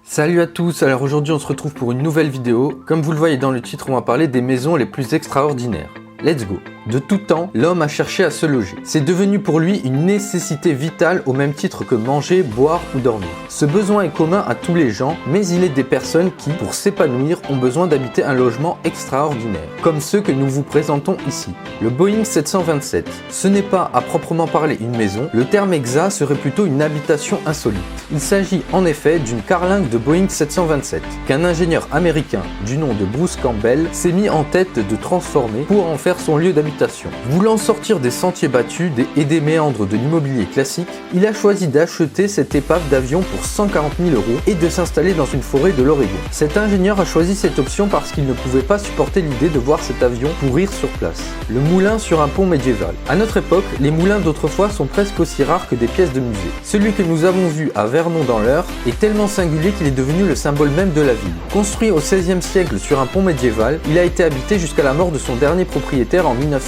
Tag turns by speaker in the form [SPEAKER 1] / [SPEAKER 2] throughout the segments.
[SPEAKER 1] Salut à tous, alors aujourd'hui on se retrouve pour une nouvelle vidéo. Comme vous le voyez dans le titre, on va parler des maisons les plus extraordinaires. Let's go! De tout temps, l'homme a cherché à se loger. C'est devenu pour lui une nécessité vitale au même titre que manger, boire ou dormir. Ce besoin est commun à tous les gens, mais il est des personnes qui, pour s'épanouir, ont besoin d'habiter un logement extraordinaire, comme ceux que nous vous présentons ici. Le Boeing 727. Ce n'est pas à proprement parler une maison, le terme exact serait plutôt une habitation insolite. Il s'agit en effet d'une carlingue de Boeing 727, qu'un ingénieur américain du nom de Bruce Campbell s'est mis en tête de transformer pour en faire son lieu d'habitation. Voulant sortir des sentiers battus et des méandres de l'immobilier classique, il a choisi d'acheter cette épave d'avion pour 140 000 € et de s'installer dans une forêt de l'Oregon. Cet ingénieur a choisi cette option parce qu'il ne pouvait pas supporter l'idée de voir cet avion pourrir sur place. Le moulin sur un pont médiéval. À notre époque, les moulins d'autrefois sont presque aussi rares que des pièces de musée. Celui que nous avons vu à Vernon dans l'Eure est tellement singulier qu'il est devenu le symbole même de la ville. Construit au XVIe siècle sur un pont médiéval, il a été habité jusqu'à la mort de son dernier propriétaire en 1947.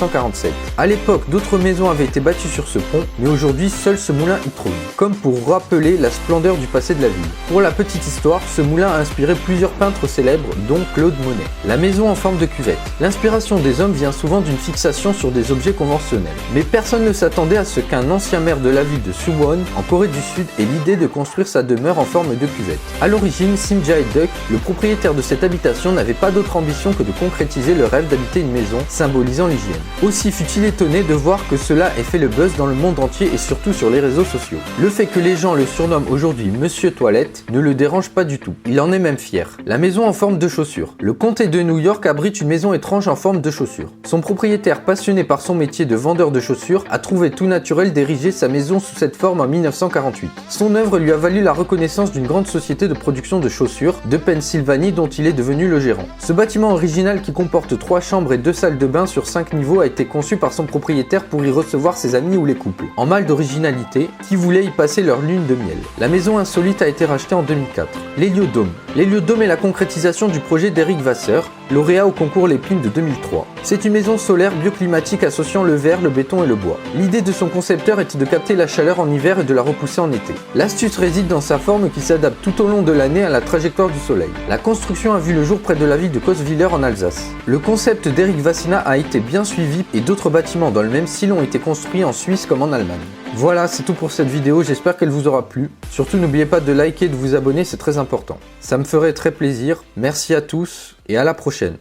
[SPEAKER 1] À l'époque, d'autres maisons avaient été bâties sur ce pont, mais aujourd'hui, seul ce moulin y trône, comme pour rappeler la splendeur du passé de la ville. Pour la petite histoire, ce moulin a inspiré plusieurs peintres célèbres, dont Claude Monet. La maison en forme de cuvette. L'inspiration des hommes vient souvent d'une fixation sur des objets conventionnels. Mais personne ne s'attendait à ce qu'un ancien maire de la ville de Suwon, en Corée du Sud, ait l'idée de construire sa demeure en forme de cuvette. À l'origine, Sim Jae-deuk, le propriétaire de cette habitation, n'avait pas d'autre ambition que de concrétiser le rêve d'habiter une maison, symbolisant l'hygiène. Aussi fut-il étonné de voir que cela ait fait le buzz dans le monde entier et surtout sur les réseaux sociaux. Le fait que les gens le surnomment aujourd'hui Monsieur Toilette ne le dérange pas du tout, il en est même fier. La maison en forme de chaussure. Le comté de New York abrite une maison étrange en forme de chaussure. Son propriétaire, passionné par son métier de vendeur de chaussures, a trouvé tout naturel d'ériger sa maison sous cette forme en 1948. Son œuvre lui a valu la reconnaissance d'une grande société de production de chaussures de Pennsylvanie dont il est devenu le gérant. Ce bâtiment original qui comporte 3 chambres et 2 salles de bain sur 5 niveaux a été conçu par son propriétaire pour y recevoir ses amis ou les couples, en mal d'originalité, qui voulaient y passer leur lune de miel. La maison insolite a été rachetée en 2004. L'héliodôme. L'héliodôme est la concrétisation du projet d'Éric Vasseur, lauréat au concours Lépine de 2003. C'est une maison solaire bioclimatique associant le verre, le béton et le bois. L'idée de son concepteur était de capter la chaleur en hiver et de la repousser en été. L'astuce réside dans sa forme qui s'adapte tout au long de l'année à la trajectoire du soleil. La construction a vu le jour près de la ville de Coswiller en Alsace. Le concept d'Éric Vassina a été bien suivi et d'autres bâtiments dans le même style ont été construits en Suisse comme en Allemagne. Voilà, c'est tout pour cette vidéo, j'espère qu'elle vous aura plu. Surtout n'oubliez pas de liker et de vous abonner, c'est très important. Ça me ferait très plaisir. Merci à tous et à la prochaine.